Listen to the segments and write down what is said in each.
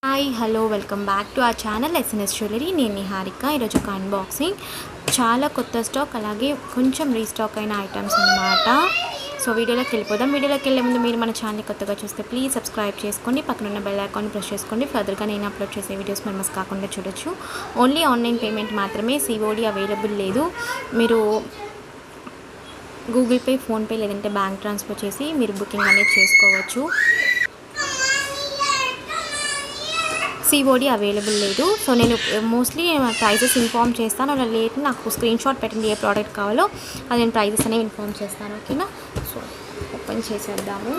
Hi hello welcome back to our channel SNS jewellery. నేను నిహారిక. ఈరోజు ఒక అన్బాక్సింగ్, చాలా కొత్త స్టాక్, అలాగే కొంచెం రీస్టాక్ అయిన ఐటమ్స్ అన్నమాట. సో వీడియోలోకి వెళ్ళిపోదాం. వీడియోలోకి వెళ్ళే ముందు మీరు మన ఛానల్ కొత్తగా చూస్తే ప్లీజ్ సబ్స్క్రైబ్ చేసుకోండి, పక్కన ఉన్న బెల్ ఐకాన్ ప్రెస్ చేసుకోండి. ఫర్దర్గా నేను అప్లోడ్ చేసే వీడియోస్ మీరు మిస్ కాకుండా చూడొచ్చు. ఓన్లీ ఆన్లైన్ పేమెంట్ మాత్రమే, సిఓడి అవైలబుల్ లేదు. మీరు గూగుల్ పే, ఫోన్పే లేదంటే బ్యాంక్ ట్రాన్స్ఫర్ చేసి మీరు బుకింగ్ అనేది చేసుకోవచ్చు. సిఓడి అవైలబుల్ లేదు. సో నేను మోస్ట్లీ ప్రైజెస్ ఇన్ఫామ్ చేస్తాను. అలా లేట్ నాకు స్క్రీన్ షాట్ పెట్టండి ఏ ప్రోడక్ట్ కావాలో, అది నేను ప్రైజెస్ అనేవి ఇన్ఫామ్ చేస్తాను. ఓకేనా? సో ఓపెన్ చేసేద్దాము.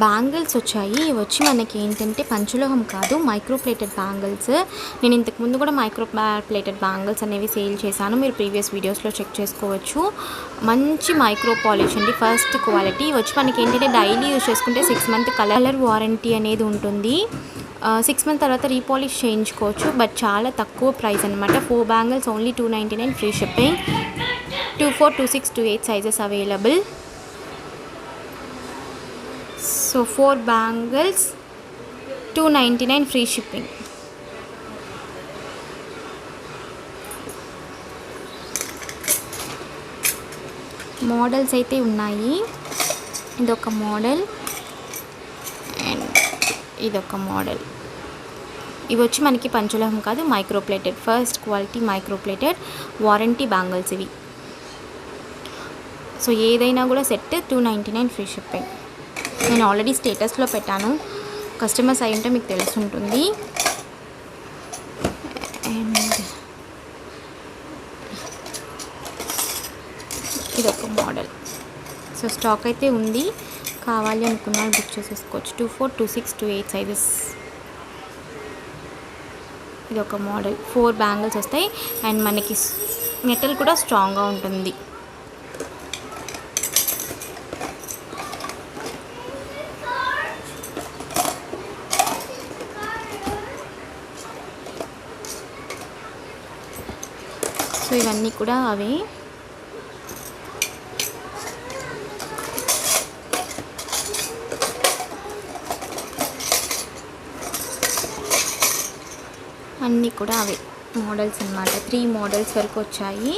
బ్యాంగిల్స్ వచ్చాయి. ఇవి వచ్చి మనకి ఏంటంటే పంచలోహం కాదు, మైక్రో ప్లేటెడ్ బ్యాంగిల్స్. నేను ఇంతకుముందు కూడా మైక్రో ప్లేటెడ్ బ్యాంగిల్స్ అనేవి సేల్ చేశాను, మీరు ప్రీవియస్ వీడియోస్లో చెక్ చేసుకోవచ్చు. మంచి మైక్రో పాలిష్ అండి, ఫస్ట్ క్వాలిటీ. వచ్చి మనకి ఏంటంటే డైలీ యూజ్ చేసుకుంటే 6 month కలర్ వారంటీ అనేది ఉంటుంది. 6 month తర్వాత రీపాలిష్ చేయించుకోవచ్చు. బట్ చాలా తక్కువ ప్రైస్ అనమాట. 4 bangles only 299 free shipping. 24, 26, 28 sizes available. So 4 bangles 299 free shipping. Models అయితే ఉన్నాయి. ఇదొక మోడల్ అండ్ ఇదొక మోడల్. ఇవి వచ్చి మనకి పంచలోహం కాదు, micro plated, first quality micro plated warranty bangles ఇవి. సో ఏదైనా కూడా సెట్ 299 ఫ్రీ షిప్పింగ్. నేను ఆల్రెడీ స్టేటస్లో పెట్టాను, కస్టమర్స్ అయి ఉంటే మీకు తెలుసుంటుంది. అండ్ ఇదొక మోడల్. సో స్టాక్ అయితే ఉంది, కావాలి అనుకున్నా బుక్ చేసేసుకోవచ్చు. 24, 26, 28 సైజెస్. ఇదొక మోడల్. 4 బ్యాంగిల్స్ వస్తాయి అండ్ మనకి మెటల్ కూడా స్ట్రాంగ్గా ఉంటుంది. సో ఇవన్నీ కూడా అవే. అన్నీ కూడా అవే మోడల్స్ అన్నమాట. 3 మోడల్స్ వరకు వచ్చాయి.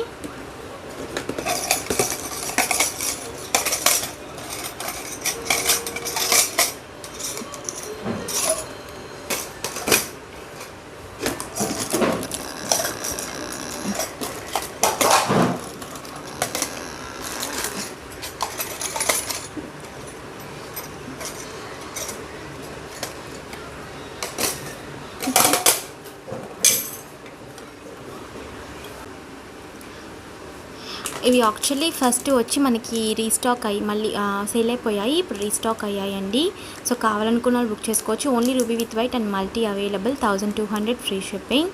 ఇవి యాక్చువల్లీ ఫస్ట్ వచ్చి మనకి రీస్టాక్ అయ్యి మళ్ళీ సేల్ అయిపోయాయి, ఇప్పుడు రీస్టాక్ అయ్యాయండి. సో కావాలనుకున్న వాళ్ళు బుక్ చేసుకోవచ్చు. Only ruby with white and multi available. 1200 free shipping.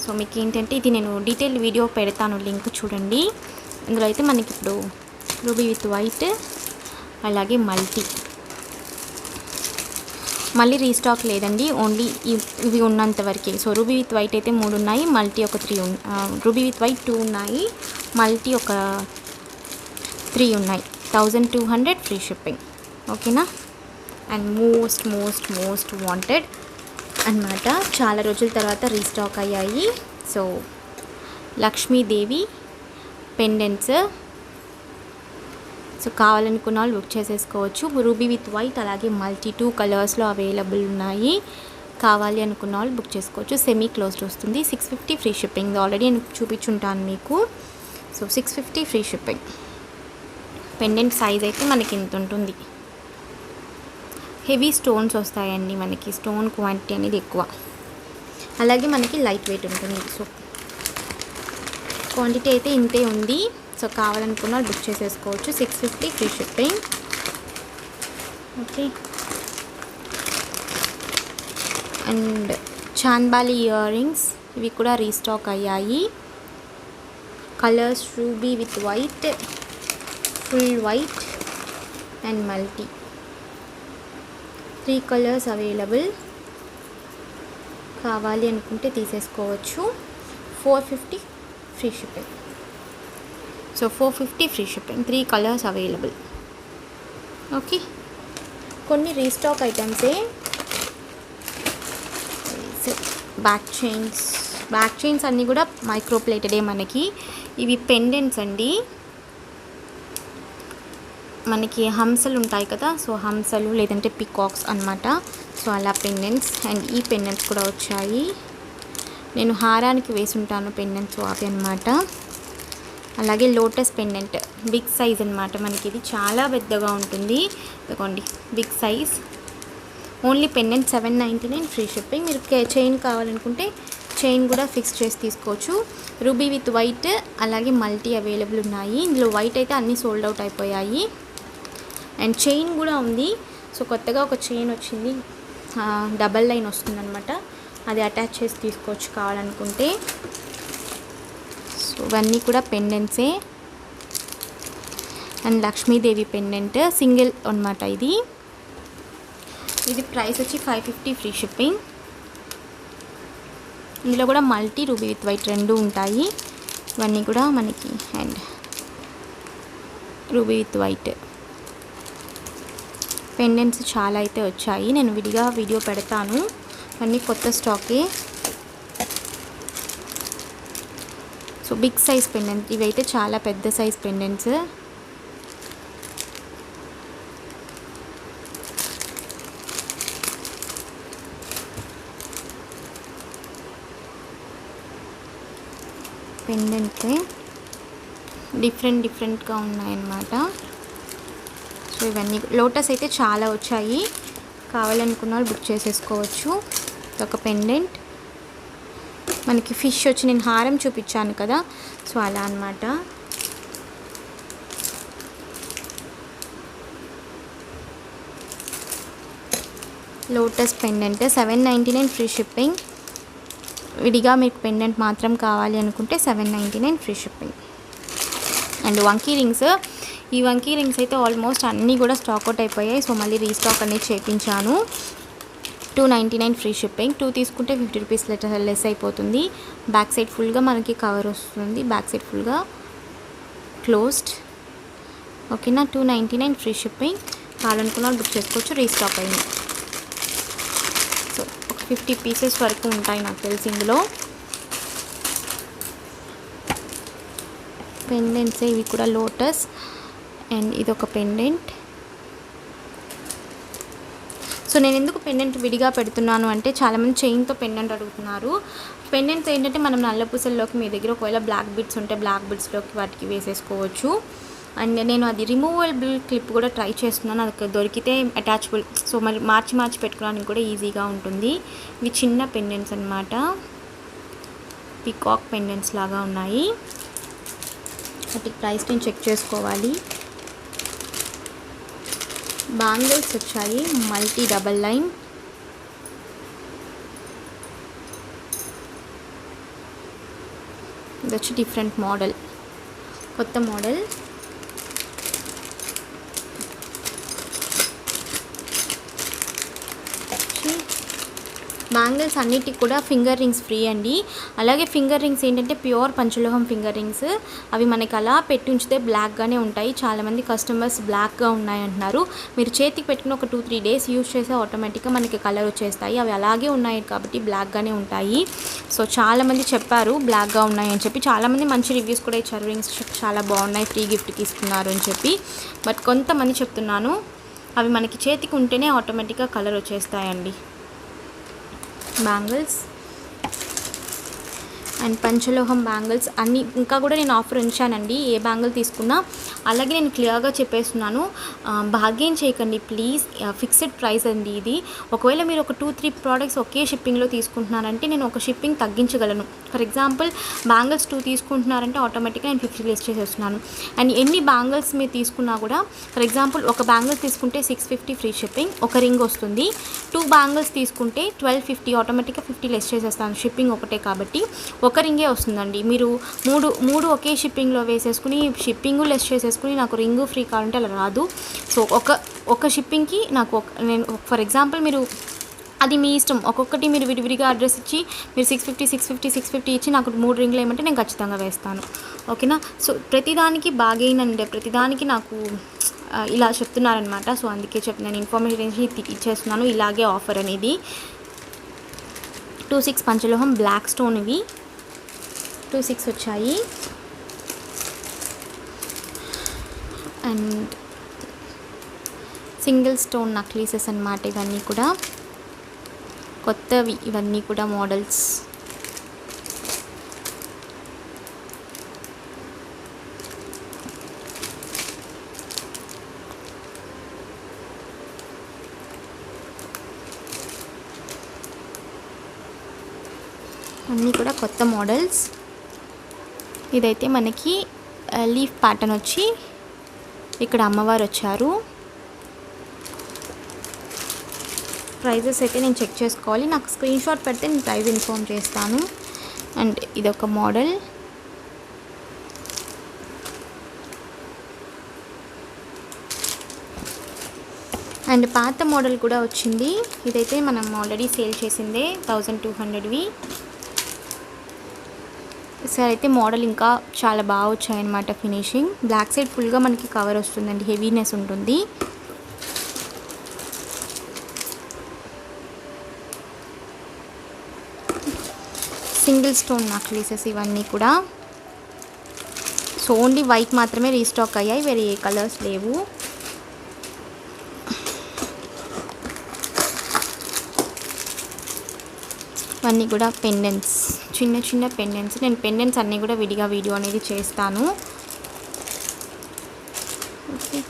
So మీకు ఏంటంటే ఇది నేను డీటెయిల్ వీడియో పెడతాను, లింక్ చూడండి. ఇందులో అయితే మనకి ఇప్పుడు రూబీ విత్ వైట్ అలాగే మల్టీ, మళ్ళీ రీస్టాక్ లేదండి, ఓన్లీ ఇవి ఉన్నంత వరకే. సో రూబీ విత్ వైట్ అయితే 3 ఉన్నాయి, మల్టీ ఒక 3 రూబీ విత్ వైట్ 2 ఉన్నాయి, మల్టీ ఒక 3 ఉన్నాయి. 1200 ఫ్రీ షిప్పింగ్. ఓకేనా? అండ్ మోస్ట్ వాంటెడ్ అన్నమాట. చాలా రోజుల తర్వాత రీస్టాక్ అయ్యాయి. So Lakshmidevi pendants. సో కావాలనుకున్న వాళ్ళు బుక్ చేసేసుకోవచ్చు. రూబీ విత్ వైట్ అలాగే మల్టీ 2 కలర్స్లో అవైలబుల్ ఉన్నాయి. కావాలి అనుకున్న వాళ్ళు బుక్ చేసుకోవచ్చు. సెమీ క్లోజ్డ్ వస్తుంది. 650 ఫ్రీ షిప్పింగ్. ఆల్రెడీ నేను చూపించుంటాను మీకు. So 650 free shipping. Pendant size అయితే మనకి ఇంత ఉంటుంది. హెవీ స్టోన్స్ వస్తాయండి, మనకి స్టోన్ క్వాంటిటీ అనేది ఎక్కువ. అలాగే మనకి లైట్ వెయిట్ ఉంటుంది. సో క్వాంటిటీ అయితే ఇంతే ఉంది. సో కావాలనుకున్న బుక్ చేసేసుకోవచ్చు. 650 free shipping. Okay. And chandbali ear rings, ఇవి కూడా రీస్టాక్ అయ్యాయి. Colours ruby with white, full white and multi, 3 colours available. కావాలి అనుకుంటే తీసేసుకోవచ్చు. 450 free shipping. So 450 free shipping, 3 colours available. Okay. కొన్ని రీస్టాక్ ఐటమ్సే. బ్యాక్ చైన్స్ అన్నీ కూడా మైక్రో ప్లేటెడే మనకి. ఇవి పెండెంట్స్ అండి. మనకి హంసలు ఉంటాయి కదా, సో హంసలు లేదంటే పికాక్స్ అన్నమాట. సో అలా పెండెంట్స్. అండ్ ఈ పెండెంట్స్ కూడా వచ్చాయి. నేను హారానికి వేసుంటాను పెండెంట్స్ అవి అన్నమాట. అలాగే లోటస్ పెండెంట్ బిగ్ సైజ్ అన్నమాట. మనకి ఇది చాలా పెద్దగా ఉంటుంది. ఇదిగోండి big size. Only pendant 799 free shipping. మీరు చైన్ కావాలనుకుంటే చైన్ కూడా ఫిక్స్ చేసి తీసుకోవచ్చు. రూబీ విత్ వైట్ అలాగే మల్టీ అవైలబుల్ ఉన్నాయి. ఇందులో వైట్ అయితే అన్నీ సోల్డ్ అవుట్ అయిపోయాయి. అండ్ చైన్ కూడా ఉంది. సో కొత్తగా ఒక చైన్ వచ్చింది, డబల్ లైన్ వస్తుందన్నమాట. అది అటాచ్ చేసి తీసుకోవచ్చు కావాలనుకుంటే. సో ఇవన్నీ కూడా పెండెంట్సే. అండ్ లక్ష్మీదేవి పెండెంట్ సింగిల్ అన్నమాట. ఇది ప్రైస్ వచ్చి 550 ఫ్రీ షిప్పింగ్. ఇందులో కూడా మల్టీ రూబీ విత్ వైట్ రెండు ఉంటాయి. ఇవన్నీ కూడా మనకి and ruby with white pendants చాలా అయితే వచ్చాయి. నేను విడిగా వీడియో పెడతాను. అన్నీ కొత్త స్టాకే. సో బిగ్ సైజ్ పెండెంట్, ఇవైతే చాలా పెద్ద సైజ్ పెండెంట్స్. పెండెంట్సే డిఫరెంట్గా ఉన్నాయన్నమాట. సో ఇవన్నీ లోటస్ అయితే చాలా వచ్చాయి. కావాలనుకున్న వాళ్ళు బుక్ చేసేసుకోవచ్చు. ఒక పెండెంట్ మనకి ఫిష్ వచ్చి నేను హారం చూపించాను కదా, సో అలా అన్నమాట. Lotus pendant 799 free shipping. విడిగా మీకు పెండెంట్ మాత్రం కావాలి అనుకుంటే 799 ఫ్రీ షిప్పింగ్. అండ్ వంకీ రింగ్స్, ఈ వంకీ రింగ్స్ అయితే ఆల్మోస్ట్ అన్నీ కూడా స్టాక్ అవుట్ అయిపోయాయి. సో మళ్ళీ రీస్టాక్ అనేది చేయించాను. 299 ఫ్రీ షిప్పింగ్. 2 తీసుకుంటే 50 రూపీస్ లెస్ అయిపోతుంది. బ్యాక్ సైడ్ ఫుల్గా మనకి కవర్ వస్తుంది, బ్యాక్ సైడ్ ఫుల్గా క్లోజ్డ్. ఓకేనా. 299 ఫ్రీ షిప్పింగ్. కావాలనుకున్న బుక్ చేసుకోవచ్చు. రీస్టాక్ అయింది. సో ఒక 50 పీసెస్ వరకు ఉంటాయి నాకు తెలిసి ఇందులో. పెండెంట్స్ ఇవి కూడా లోటస్. అండ్ ఇదొక పెండెంట్. సో నేను ఎందుకు పెండెంట్ విడిగా పెడుతున్నాను అంటే చాలామంది చైన్తో పెండెంట్ అడుగుతున్నారు. పెండెంట్స్ ఏంటంటే మనం నల్ల పూసల్లోకి మీ దగ్గర ఒకవేళ బ్లాక్ బిడ్స్ ఉంటే బ్లాక్ బిడ్స్లోకి వాటికి వేసేసుకోవచ్చు. అండ్ నేను అది రిమూవబుల్ క్లిప్ కూడా ట్రై చేస్తున్నాను, అది దొరికితే అటాచబుల్. సో మరి మార్చి పెట్టుకోవడానికి కూడా ఈజీగా ఉంటుంది. ఇవి చిన్న పెండెంట్స్ అన్నమాట. పికాక్ పెండెంట్స్ లాగా ఉన్నాయి. వాటి ప్రైస్ నేను చెక్ చేసుకోవాలి. బ్యాంగిల్స్ వచ్చాయి మల్టీ డబల్ లైన్. ఇది వచ్చి డిఫరెంట్ మోడల్, కొత్త మోడల్. బ్యాంగిల్స్ అన్నిటికి కూడా ఫింగర్ రింగ్స్ ఫ్రీ అండి. అలాగే ఫింగర్ రింగ్స్ ఏంటంటే ప్యూర్ పంచలోహం ఫింగర్ రింగ్స్. అవి మనకి అలా పెట్టి ఉంచితే బ్లాక్గానే ఉంటాయి. చాలామంది కస్టమర్స్ బ్లాక్గా ఉన్నాయంటున్నారు. మీరు చేతికి పెట్టుకుని ఒక 2-3 డేస్ యూజ్ చేస్తే ఆటోమేటిక్గా మనకి కలర్ వచ్చేస్తాయి. అవి అలాగే ఉన్నాయి కాబట్టి బ్లాక్గానే ఉంటాయి. సో చాలామంది చెప్పారు బ్లాక్గా ఉన్నాయని చెప్పి. చాలామంది మంచి రివ్యూస్ కూడా ఇచ్చారు. రింగ్స్ చాలా బాగున్నాయి, ఫ్రీ గిఫ్ట్కి ఇస్తున్నారు అని చెప్పి. బట్ కొంతమంది చెప్తున్నాను అవి మనకి చేతికి ఉంటేనే ఆటోమేటిక్గా కలర్ వచ్చేస్తాయండి. బ్యాంగిల్స్ అండ్ పంచలోహం బ్యాంగిల్స్ అన్నీ ఇంకా కూడా నేను ఆఫర్ ఉంచానండి. ఏ బ్యాంగిల్ తీసుకున్నా అలాగే నేను క్లియర్గా చెప్పేస్తున్నాను, బార్గెయిన్ చేయకండి ప్లీజ్, ఫిక్స్డ్ ప్రైస్ అండి ఇది. ఒకవేళ మీరు ఒక 2-3 ప్రోడక్ట్స్ ఒకే షిప్పింగ్లో తీసుకుంటున్నారంటే నేను ఒక షిప్పింగ్ తగ్గించగలను. ఫర్ ఎగ్జాంపుల్ బ్యాంగిల్స్ 2 తీసుకుంటున్నారంటే ఆటోమేటిక్గా నేను 50 లెస్ చేసేస్తున్నాను. అండ్ ఎన్ని బ్యాంగిల్స్ మీరు తీసుకున్నా కూడా, ఫర్ ఎగ్జాంపుల్ ఒక బ్యాంగిల్ తీసుకుంటే 650 ఫ్రీ షిప్పింగ్, ఒక రింగ్ వస్తుంది. 2 బ్యాంగిల్స్ తీసుకుంటే 1250, ఆటోమేటిక్గా 50 లెస్ చేసేస్తాను, షిప్పింగ్ ఒకటే కాబట్టి ఒక రింగే వస్తుందండి. మీరు మూడు ఒకే షిప్పింగ్లో వేసేసుకుని షిప్పింగ్ లెస్ చేసేసుకుని నాకు రింగు ఫ్రీ కావాలంటే అలా రాదు. సో ఒక షిప్పింగ్కి నాకు నేను ఫర్ ఎగ్జాంపుల్ మీరు అది మీ ఇష్టం, ఒక్కొక్కటి మీరు విడివిడిగా అడ్రస్ ఇచ్చి మీరు 650 ఇచ్చి నాకు 3 రింగ్లు ఏమంటే నేను ఖచ్చితంగా వేస్తాను. ఓకేనా? సో ప్రతిదానికి బాగైన్ అండ్ ప్రతిదానికి నాకు ఇలా చెప్తున్నారనమాట. సో అందుకే నేను ఇన్ఫర్మేషన్ ఇచ్చేస్తున్నాను, ఇలాగే ఆఫర్ అనేది. 26 పంచలోహం బ్లాక్ స్టోన్, ఇవి 26 వచ్చాయి. అండ్ సింగిల్ స్టోన్ నక్లీసెస్ అన్నమాట, ఇవన్నీ కూడా కొత్తవి, ఇవన్నీ కూడా మోడల్స్. అన్నీ కూడా కొత్త మోడల్స్. ఇదైతే మనకి లీఫ్ ప్యాటర్న్ వచ్చి ఇక్కడ అమ్మవారు వచ్చారు. ప్రైజెస్ అయితే నేను చెక్ చేసుకోవాలి, నాకు స్క్రీన్ షాట్ పెడితే నేను ప్రైస్ ఇన్ఫార్మ్ చేస్తాను. అండ్ ఇదొక మోడల్. అండ్ పాత మోడల్ కూడా వచ్చింది, ఇదైతే మనం ఆల్రెడీ సేల్ చేసిందే 1200వి. సార్ అయితే మోడల్ ఇంకా చాలా బాగా వచ్చాయన్నమాట ఫినిషింగ్. బ్లాక్ సైడ్ ఫుల్గా మనకి కవర్ వస్తుందండి, హెవీనెస్ ఉంటుంది. సింగిల్ స్టోన్ నక్లీసెస్ ఇవన్నీ కూడా. సో ఓన్లీ వైట్ మాత్రమే రీస్టాక్ అయ్యాయి, వేరే ఏ కలర్స్ లేవు. ఇవన్నీ కూడా పెండెంట్స్, చిన్న చిన్న పెండెంట్స్. నేను పెండెంట్స్ అన్నీ కూడా విడిగా వీడియో అనేది చేస్తాను. ఓకే,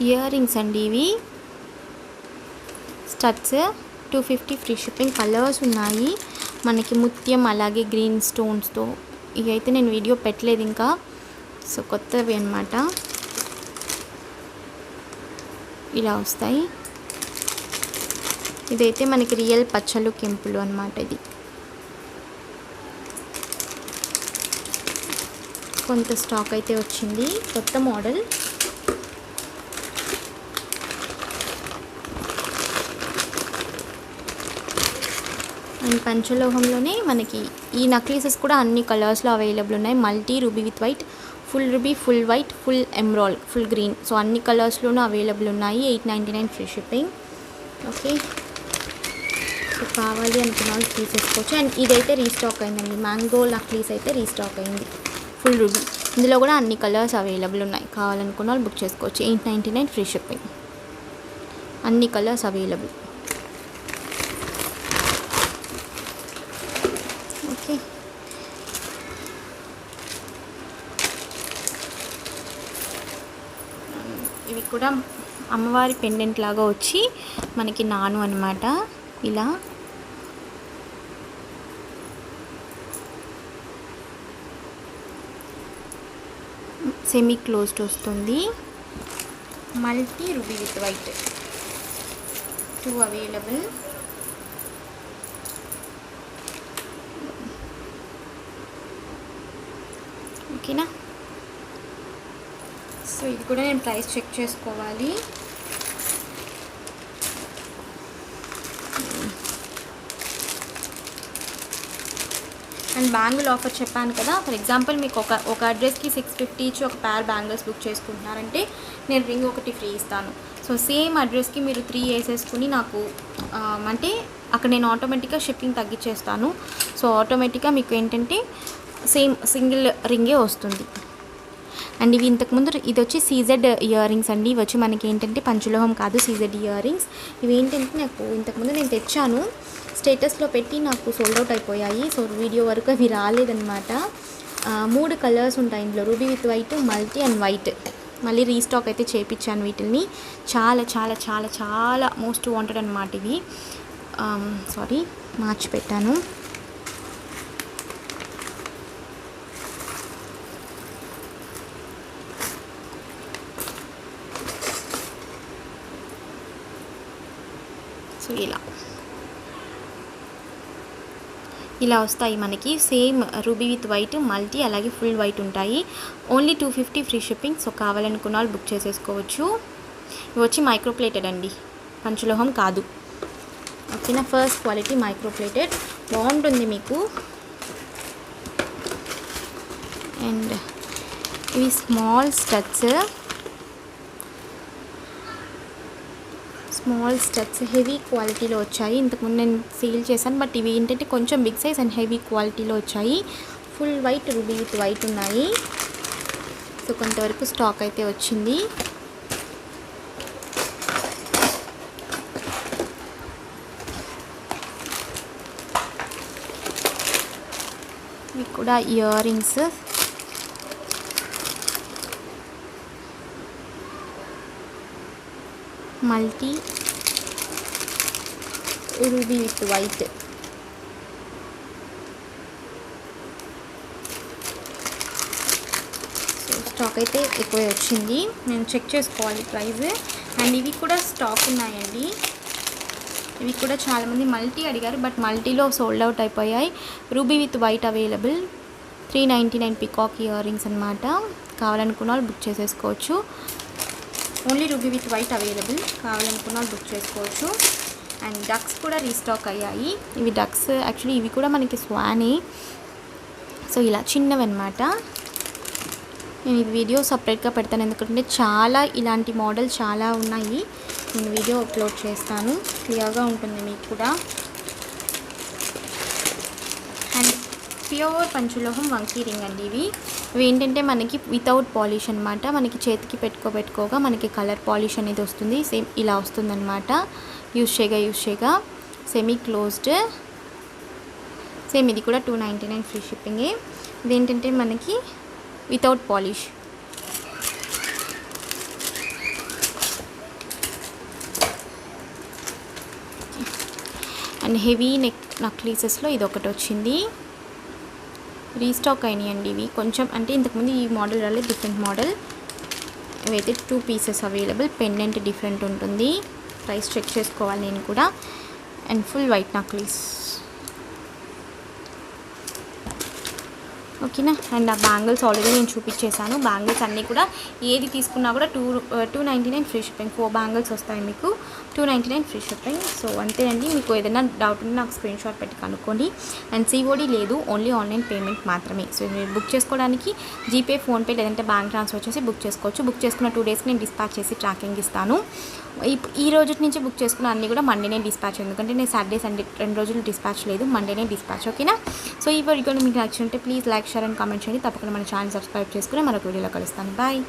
ఇయర్ రింగ్స్ అండి ఇవి, స్టడ్స్ 250 ఫ్రీ షిప్పింగ్. కలర్స్ ఉన్నాయి మనకి, ముత్యం అలాగే గ్రీన్ స్టోన్స్తో. ఇవైతే నేను వీడియో పెట్టలేదు ఇంకా, సో కొత్తవి అన్నమాట. ఇలా వస్తాయి. ఇదైతే మనకి రియల్ పచ్చలు కెంపులు అన్నమాట. ఇది కొంత స్టాక్ అయితే వచ్చింది, కొత్త మోడల్. అండ్ పంచలోహంలోనే మనకి ఈ నక్లీసెస్ కూడా అన్ని కలర్స్లో అవైలబుల్ ఉన్నాయి. Multi ruby with white, full ruby, full white, full emerald, full green. So అన్ని కలర్స్లోనూ అవైలబుల్ ఉన్నాయి. 899 ఫ్రీ షిప్పింగ్. ఓకే, సో కావాలి అనుకున్న వాళ్ళు తీసేసుకోవచ్చు. అండ్ ఇదైతే రీస్టాక్ అయిందండి, మ్యాంగో నక్లీస్ అయితే రీస్టాక్ అయింది, ఫుల్ రూబీ. ఇందులో కూడా అన్ని కలర్స్ అవైలబుల్ ఉన్నాయి, కావాలనుకున్న వాళ్ళు బుక్ చేసుకోవచ్చు. 899 ఫ్రీ షిప్పింగ్, అన్ని కలర్స్ అవైలబుల్. ఓకే, ఇవి కూడా అమ్మవారి పెండెంట్ లాగా వచ్చి మనకి నాను అన్నమాట. ఇలా సెమీ క్లోజ్డ్ వస్తుంది. Multi ruby with white, 2 available. ఓకేనా? సో ఇది కూడా నేను ప్రైస్ చెక్ చేసుకోవాలి. అండ్ బ్యాంగిల్ ఆఫర్ చెప్పాను కదా, ఫర్ ఎగ్జాంపుల్ మీకు ఒక అడ్రస్కి 650 ఇచ్చి ఒక పేర్ బ్యాంగిల్స్ బుక్ చేసుకుంటున్నారంటే నేను రింగ్ ఒకటి ఫ్రీ ఇస్తాను. సో సేమ్ అడ్రస్కి మీరు 3 వేసేసుకుని నాకు అంటే అక్కడ నేను ఆటోమేటిక్గా షిప్పింగ్ తగ్గించేస్తాను. సో ఆటోమేటిక్గా మీకు ఏంటంటే సేమ్ సింగిల్ రింగే వస్తుంది. అండ్ ఇవి ఇంతకుముందు ఇది వచ్చి సీజెడ్ ఇయర్ రింగ్స్ అండి. ఇవి వచ్చి మనకి ఏంటంటే పంచలోహం కాదు, సీజెడ్ ఇయర్ రింగ్స్. ఇవి ఏంటంటే నాకు ఇంతకుముందు నేను తెచ్చాను, స్టేటస్లో పెట్టి నాకు సోల్డ్ అవుట్ అయిపోయాయి. సో వీడియో వరకు అవి రాలేదన్నమాట. 3 కలర్స్ ఉంటాయి ఇందులో, ruby with white, multi and white. మళ్ళీ రీస్టాక్ అయితే చేయించాను వీటిని. చాలా చాలా చాలా చాలా మోస్ట్ వాంటెడ్ అనమాట ఇవి. సారీ, మార్చి పెట్టాను. సో ఇలా వస్తాయి మనకి. Same ruby with white, multi అలాగే ఫుల్ వైట్ ఉంటాయి. Only 250 free shipping. సో కావాలనుకున్న వాళ్ళు బుక్ చేసేసుకోవచ్చు. ఇవి వచ్చి మైక్రోప్లేటెడ్ అండి, పంచలోహం కాదు. ఓకేనా, ఫస్ట్ క్వాలిటీ మైక్రోప్లేటెడ్, బాగుంటుంది మీకు. అండ్ ఇవి స్మాల్ స్టడ్స్, హెవీ క్వాలిటీలో వచ్చాయి. ఇంతకుముందు నేను సేల్ చేశాను, బట్ ఇవి ఏంటంటే కొంచెం బిగ్ సైజ్ అండ్ హెవీ క్వాలిటీలో వచ్చాయి. Full white, ruby with white ఉన్నాయి. సో కొంతవరకు స్టాక్ అయితే వచ్చింది. ఇవి కూడా ear rings. Multi ruby with white. So stock అయితే ఎక్కువే వచ్చింది, నేను చెక్ చేసుకోవాలి ప్రైస్. అండ్ ఇవి కూడా స్టాక్ ఉన్నాయండి. ఇవి కూడా చాలామంది మల్టీ అడిగారు, బట్ మల్టీలో సోల్డ్ అవుట్ అయిపోయాయి. Ruby with white available, 399 peacock ear rings అనమాట. కావాలనుకున్న వాళ్ళు బుక్ చేసేసుకోవచ్చు. Only ruby with white available, కావాలనుకున్న వాళ్ళు బుక్ చేసుకోవచ్చు. అండ్ డక్స్ కూడా రీస్టాక్ అయ్యాయి. ఇవి డక్స్ యాక్చువల్లీ ఇవి కూడా మనకి స్వానే. సో ఇలా చిన్నవి అనమాట. నేను ఈ వీడియో సపరేట్గా పెడతాను, ఎందుకంటే చాలా ఇలాంటి మోడల్ చాలా ఉన్నాయి. నేను వీడియో అప్లోడ్ చేస్తాను, క్లియర్గా ఉంటుంది మీకు కూడా. అండ్ ప్యూర్ పంచలోహం వంకీ రింగ్ అండి ఇవి. ఏంటంటే మనకి వితౌట్ పాలిష్ అనమాట. మనకి చేతికి పెట్టుకోగా మనకి కలర్ పాలిష్ అనేది వస్తుంది. సేమ్ ఇలా వస్తుందన్నమాట. యూజ్ చేయగా సెమీ క్లోజ్డ్. సేమ్ ఇది కూడా 299 ఫ్రీ షిప్పింగే. ఇదేంటంటే మనకి వితౌట్ పాలిష్. అండ్ హెవీ నెక్లెసెస్లో ఇది ఒకటి వచ్చింది. రీస్టాక్ అయినాయండి ఇవి కొంచెం, అంటే ఇంతకుముందు ఈ మోడల్ రాలేదు, డిఫరెంట్ మోడల్. ఇవైతే 2 పీసెస్ అవైలబుల్. పెండెంట్ డిఫరెంట్ ఉంటుంది, ప్రైస్ చెక్ చేసుకోవాలి నేను కూడా. And full white necklace. ఓకేనా. అండ్ ఆ బ్యాంగిల్స్ ఆల్రెడీ నేను చూపించేశాను. బ్యాంగిల్స్ అన్నీ కూడా ఏది తీసుకున్నా కూడా 299 ఫ్రీ షిప్పింగ్. 4 బ్యాంగిల్స్ వస్తాయి మీకు, 299 ఫ్రీ షిప్పింగ్. సో అంతేనండి. మీకు ఏదైనా డౌట్ ఉంటే నాకు స్క్రీన్ షాట్ పెట్టి కనుక్కోండి. అండ్ సిఓడి లేదు, ఓన్లీ ఆన్లైన్ పేమెంట్ మాత్రమే. సో మీరు బుక్ చేసుకోవడానికి జీపే, ఫోన్పే లేదంటే బ్యాంక్ ట్రాన్స్ఫర్ చేసి బుక్ చేసుకోవచ్చు. బుక్ చేసుకున్న 2 డేస్కి నేను డిస్పాచ్ చేసి ట్రాకింగ్ ఇస్తాను. ఈ రోజు నుంచి బుక్ చేసుకున్న అన్నీ కూడా మండేనే డిస్పాచ్, ఎందుకంటే నేను సాటర్డే సండే 2 రోజులు డిస్పాచ్ లేదు, మండేనే డిస్పాచ్. ఓకేనా. సో ఈ వీడియో మీకు నచ్చుంటే please like, share and comment చేయండి. తప్పకుండా మన ఛానల్ సబ్స్క్రైబ్ చేసుకుని మరొక వీడియోలో కలుస్తాను. బాయ్.